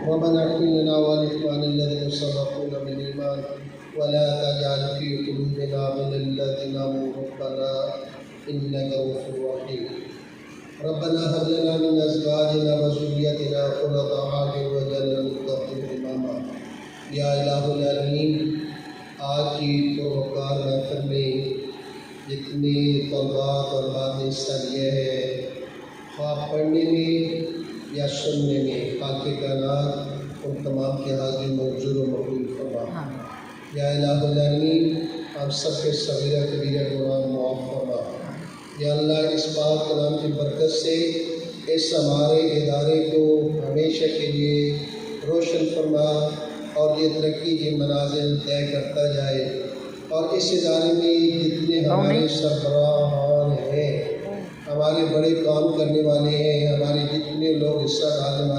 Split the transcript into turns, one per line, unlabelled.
रब्बना इग़फिर लना व लिइख़्वानिल्लज़ीना सबक़ूना बिल ईमान व ला तजअल फ़ी क़ुलूबिना ग़िल्लन लिल्लज़ीना आमनू रब्बना इन्नका रऊफ़ुर रहीम। रब्बना हब लना मिन अज़वाजिना व ज़ुर्रिय्यतिना क़ुर्रता अ'युन वज'अलना लिल-मुत्तक़ीना इमामा। या इलाहुल आलमीन, आज की पुरवकार महफ़िल में जितने तलबात और बाद हिस्सा लिया है, ख़्वाह पढ़ने में या सुनने में, खाके कायनात उन तमाम के हाज़िर मंजूर व मक़बूल फरमा। या इलाहुल आलमीन, हम सब के सगीरा कबीरा गुनाह माफ़ फरमा। या अल्लाह, इस पाक कलाम की बरकत से इस हमारे इदारे को हमेशा के लिए रोशन फरमा और ये तरक्की के मनाज़िल तय करता जाए। और इस इदारे में जितने हमारे सरबराहान हैं, हमारे बड़े काम करने वाले हैं, हमारे जितने लोग हिस्सा डालने वाले